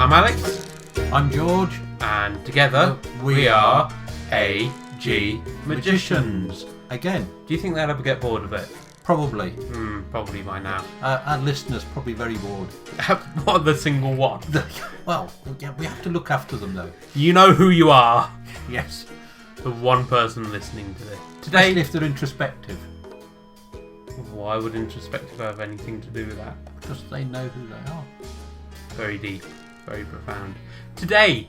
I'm Alex. I'm George. And together we are AGMagicians. Again. Do you think they'll ever get bored of it? Probably. Probably by now. Our listeners probably very bored. What, the single one? Well, yeah, we have to look after them though. You know who you are. Yes. The one person listening to this. Today, if they're introspective. Why would introspective have anything to do with that? Because they know who they are. Very deep, very profound. Today,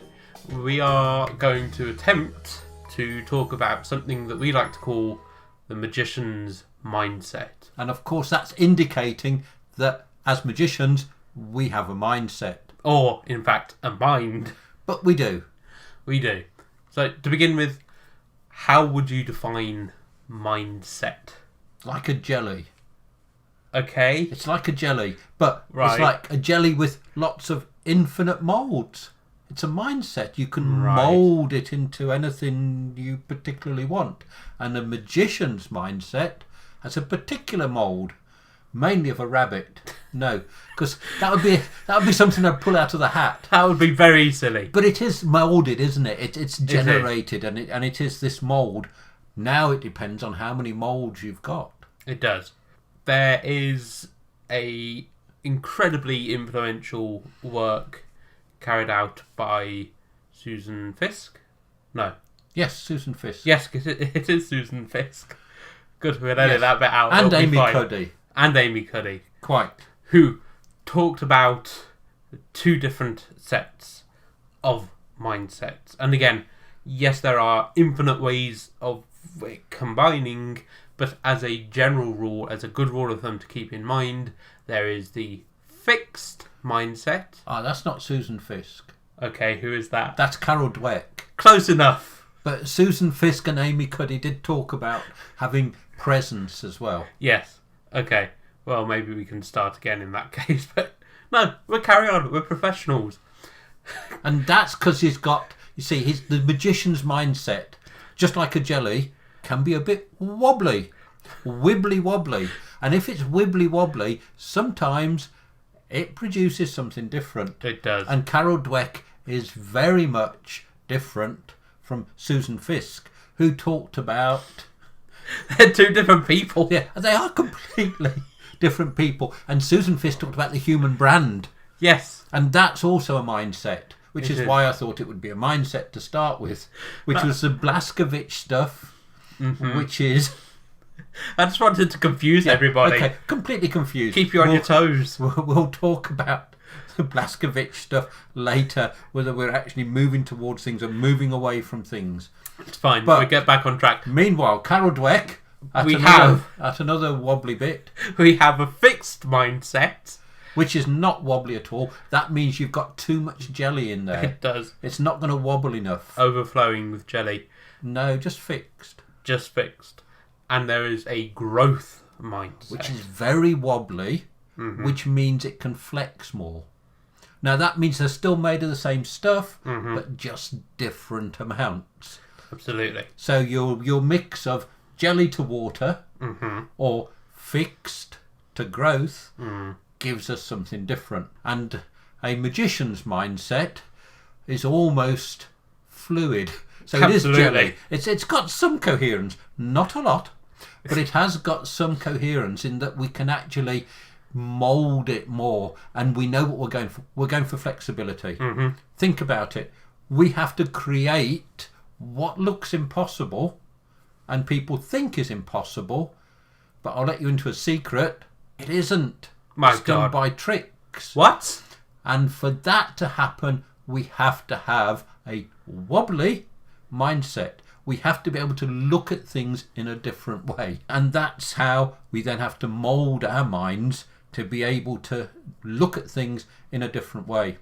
we are going to attempt to talk about something that we like to call the magician's mindset. And of course, that's indicating that as magicians, we have a mindset. Or, in fact, a mind. But we do. We do. So, to begin with, how would you define mindset? Like a jelly. Okay. It's like a jelly, but Right. It's like a jelly with lots of infinite moulds. It's a mindset. You can Right. mould it into anything you particularly want. And a magician's mindset has a particular mould, mainly of a rabbit. No, because that would be something I'd pull out of the hat. That would be very silly. But it is moulded, isn't it? It's generated, and it is this mould. Now it depends on how many moulds you've got. It does. There is a incredibly influential work carried out by Susan Fiske. No. Yes, Susan Fiske. Yes, it is Susan Fiske. Good, we'll edit that bit out. And It'll be Amy fine. Cuddy. And Amy Cuddy. Quite. Who talked about two different sets of mindsets. And again, yes, there are infinite ways of combining, but as a general rule, as a good rule of thumb to keep in mind, there is the fixed mindset. That's not Susan Fiske. Okay, who is that? That's Carol Dweck. Close enough. But Susan Fiske and Amy Cuddy did talk about having presence as well. Yes. Okay. Well, maybe we can start again in that case. But no, we'll carry on. We're professionals. And that's because he's got, you see, the magician's mindset, just like a jelly, can be a bit wobbly, wibbly wobbly. And if it's wibbly wobbly, sometimes it produces something different. It does. And Carol Dweck is very much different from Susan Fiske, who talked about... They're two different people. Yeah, they are completely different people. And Susan Fiske talked about the human brand. Yes. And that's also a mindset, which It is is. why I thought it would be a mindset to start with, which was the Blaskovich stuff, which is... I just wanted to confuse everybody. Okay, completely confused. Keep you on your toes. We'll talk about the Blaskovich stuff later, whether we're actually moving towards things or moving away from things. It's fine. But- We'll get back on track. Meanwhile, Carol Dweck, at another wobbly bit, We have a fixed mindset. which is not wobbly at all. That means you've got too much jelly in there. It does. It's not going to wobble enough. Overflowing with jelly. No, just fixed. Just fixed. And there is a growth mindset. Which is very wobbly, which means it can flex more. Now that means they're still made of the same stuff, but just different amounts. Absolutely. So your mix of jelly to water or fixed to growth gives us something different. And a magician's mindset is almost fluid. So it is jelly. It's got some coherence, not a lot, but it has got some coherence in that we can actually mould it more, and we know what we're going for. We're going for flexibility. Think about it. We have to create what looks impossible and people think is impossible, but I'll let you into a secret. It isn't. It's done by tricks. What? And for that to happen, we have to have a wobbly mindset. We have to be able to look at things in a different way. And that's how we then have to mould our minds to be able to look at things in a different way.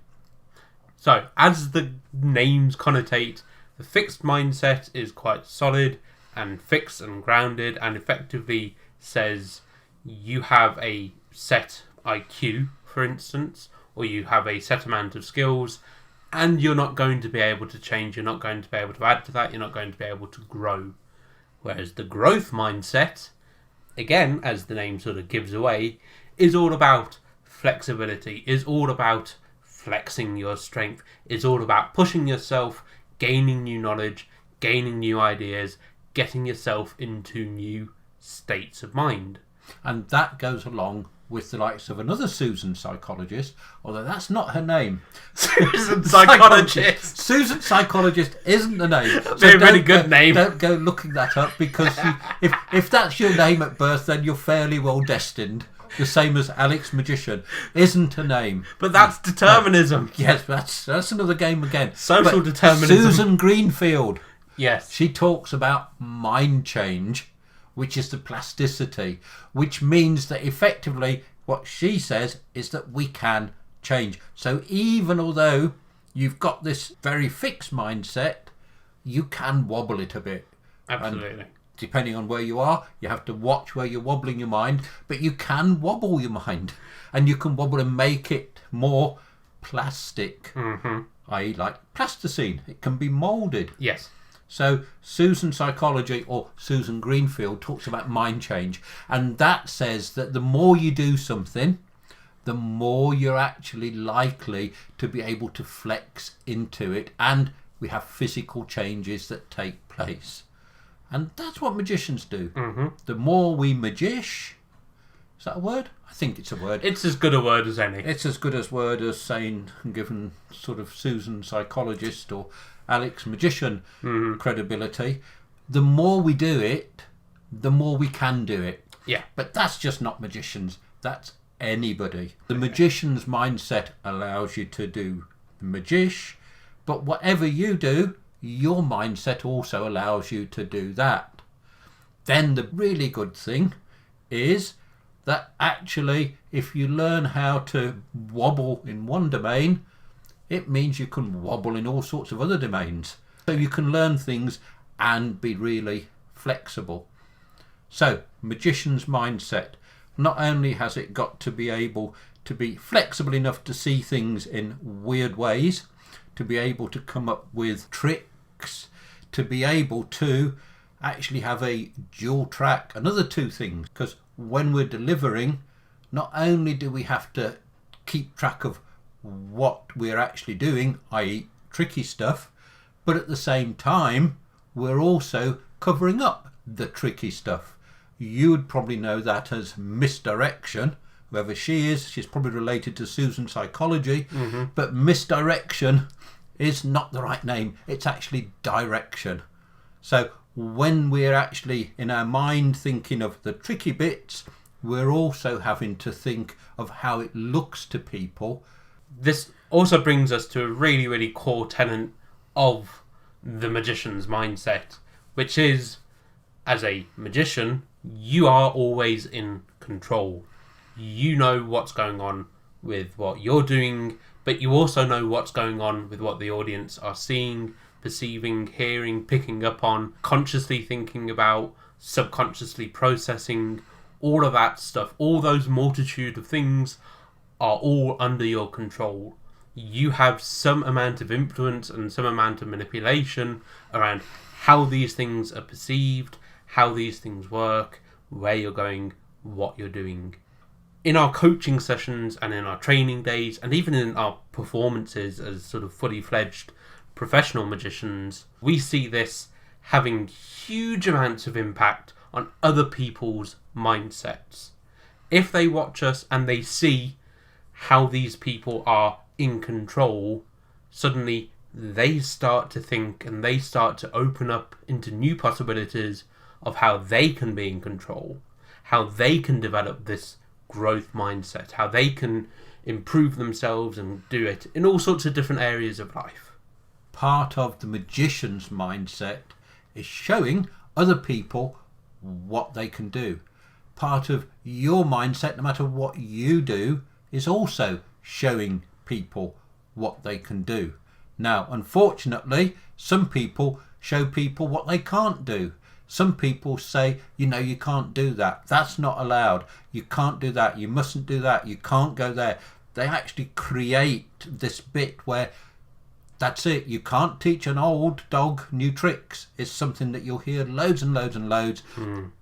So, as the names connotate, the fixed mindset is quite solid and fixed and grounded, and effectively says you have a set IQ, for instance, or you have a set amount of skills, and you're not going to be able to change, you're not going to be able to add to that, you're not going to be able to grow. Whereas the growth mindset, again, as the name sort of gives away, is all about flexibility, is all about flexing your strength. It's all about pushing yourself, gaining new knowledge, gaining new ideas, getting yourself into new states of mind. And that goes along with the likes of another Susan psychologist, although that's not her name. Susan psychologist. Susan psychologist isn't the name. Very good name. Don't go looking that up, because if that's your name at birth, then you're fairly well destined. The same as Alex Magician isn't a name. But that's determinism. Yes, that's another game again. Social determinism. Susan Greenfield. Yes. She talks about mind change, which is the plasticity, which means that effectively what she says is that we can change. So even although you've got this very fixed mindset, you can wobble it a bit. Absolutely. And depending on where you are, you have to watch where you're wobbling your mind, but you can wobble your mind, and you can wobble and make it more plastic, i.e. like plasticine. It can be moulded. Yes. So Susan Psychology, or Susan Greenfield, talks about mind change, and that says that the more you do something, the more you're actually likely to be able to flex into it, and we have physical changes that take place. And that's what magicians do. The more we magish, is that a word? I think it's a word. It's as good a word as any. It's as good a word as saying, given sort of Susan Psychologist or Alex Magician credibility. The more we do it, the more we can do it. Yeah. But that's just not magicians. That's anybody. The magician's mindset allows you to do the magish, but whatever you do, your mindset also allows you to do that. Then the really good thing is that actually, if you learn how to wobble in one domain, it means you can wobble in all sorts of other domains. So you can learn things and be really flexible. So, magician's mindset. Not only has it got to be able to be flexible enough to see things in weird ways, to be able to come up with tricks, to be able to actually have a dual track. Another two things, because when we're delivering, not only do we have to keep track of what we're actually doing, i.e. tricky stuff, but at the same time we're also covering up the tricky stuff. You would probably know that as misdirection. Whoever she is, she's probably related to Susan Psychology, but misdirection is not the right name. It's actually direction. So when we're actually in our mind thinking of the tricky bits, we're also having to think of how it looks to people. This also brings us to a really, really core tenet of the magician's mindset, which is, as a magician, you are always in control. You know what's going on with what you're doing, but you also know what's going on with what the audience are seeing, perceiving, hearing, picking up on, consciously thinking about, subconsciously processing, all of that stuff. All those multitude of things are all under your control. You have some amount of influence and some amount of manipulation around how these things are perceived, how these things work, where you're going, what you're doing. In our coaching sessions and in our training days and even in our performances as sort of fully fledged professional magicians, we see this having huge amounts of impact on other people's mindsets. If they watch us and they see how these people are in control, suddenly they start to think and they start to open up into new possibilities of how they can be in control, how they can develop this growth mindset, how they can improve themselves and do it in all sorts of different areas of life. Part of the magician's mindset is showing other people what they can do. Part of your mindset, no matter what you do, is also showing people what they can do. Now, unfortunately, some people show people what they can't do. Some people say, you can't do that. That's not allowed. You can't do that. You mustn't do that. You can't go there. They actually create this bit where that's it. You can't teach an old dog new tricks. It's something that you'll hear loads and loads and loads.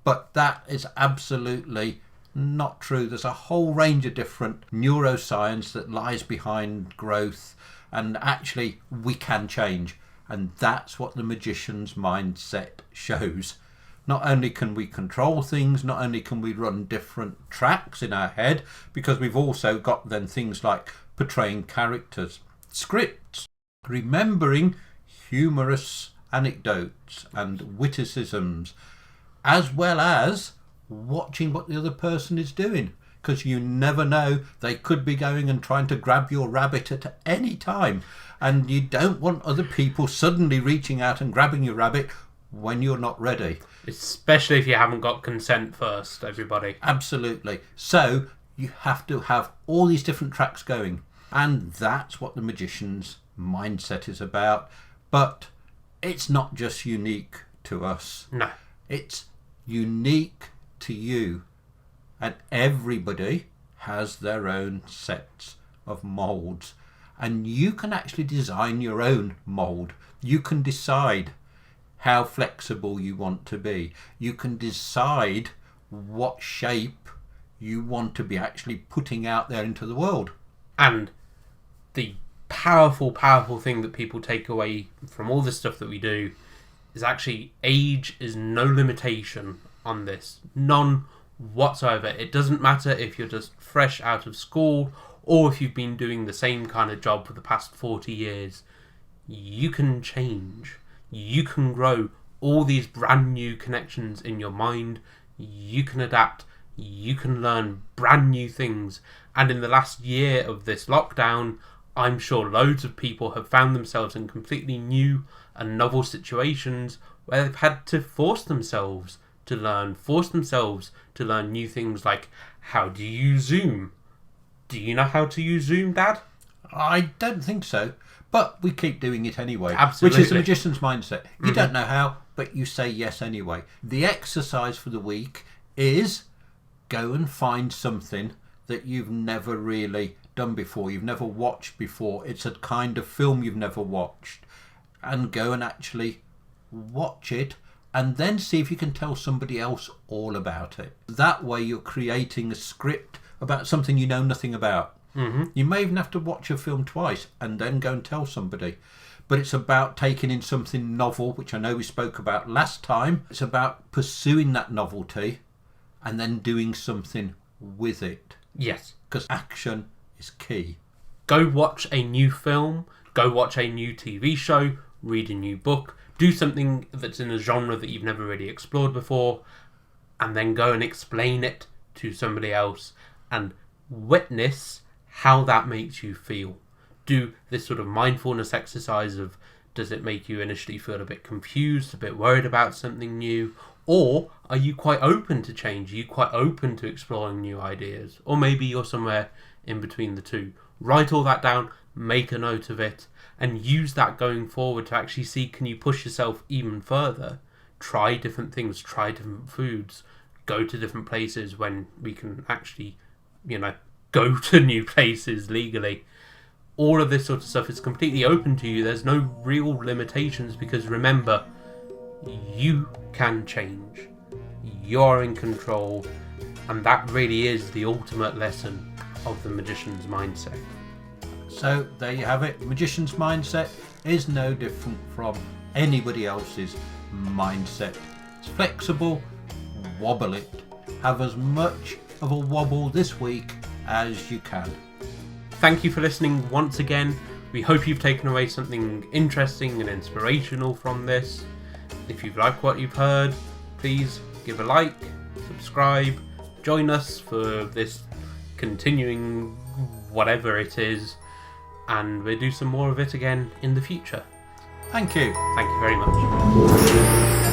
But that is absolutely not true. There's a whole range of different neuroscience that lies behind growth, and actually we can change. And that's what the magician's mindset shows. Not only can we control things, not only can we run different tracks in our head, because we've also got then things like portraying characters, scripts, remembering humorous anecdotes and witticisms, as well as watching what the other person is doing, because you never know, they could be going and trying to grab your rabbit at any time, and you don't want other people suddenly reaching out and grabbing your rabbit when you're not ready. Especially if you haven't got consent first, everybody. Absolutely. So you have to have all these different tracks going, and that's what the magician's mindset is about. But it's not just unique to us. No. It's unique to you, and everybody has their own sets of molds, and you can actually design your own mold. You can decide how flexible you want to be. You can decide what shape you want to be actually putting out there into the world. And the powerful thing that people take away from all the stuff that we do is actually age is no limitation on this. None whatsoever. It doesn't matter if you're just fresh out of school or if you've been doing the same kind of job for the past 40 years. You can change. You can grow all these brand new connections in your mind. You can adapt. You can learn brand new things. And in the last year of this lockdown, I'm sure loads of people have found themselves in completely new and novel situations where they've had to force themselves to learn new things like, how do you use Zoom? Do you know how to use Zoom, Dad? I don't think so, but we keep doing it anyway. Absolutely. Which is the magician's mindset. You don't know how, but you say yes anyway. The exercise for the week is go and find something that you've never really done before, you've never watched before. It's a kind of film you've never watched, and go and actually watch it, and then see if you can tell somebody else all about it. That way you're creating a script about something you know nothing about. You may even have to watch a film twice and then go and tell somebody. But it's about taking in something novel, which I know we spoke about last time. It's about pursuing that novelty and then doing something with it. Yes. Because action is key. Go watch a new film, go watch a new TV show, read a new book, do something that's in a genre that you've never really explored before, and then go and explain it to somebody else and witness how that makes you feel. Do this sort of mindfulness exercise of, does it make you initially feel a bit confused, a bit worried about something new? Or are you quite open to change? Are you quite open to exploring new ideas? Or maybe you're somewhere in between the two. Write all that down, make a note of it, and use that going forward to actually see, can you push yourself even further? Try different things, try different foods, go to different places when we can actually, go to new places legally. All of this sort of stuff is completely open to you. There's no real limitations, because remember, you can change. You're in control, and that really is the ultimate lesson of the magician's mindset. So there you have it. Magician's mindset is no different from anybody else's mindset. It's flexible, wobble it. Have as much of a wobble this week as you can. Thank you for listening once again. We hope you've taken away something interesting and inspirational from this. If you've liked what you've heard, please give a like, subscribe, join us for this continuing whatever it is, and we'll do some more of it again in the future. Thank you. Thank you very much.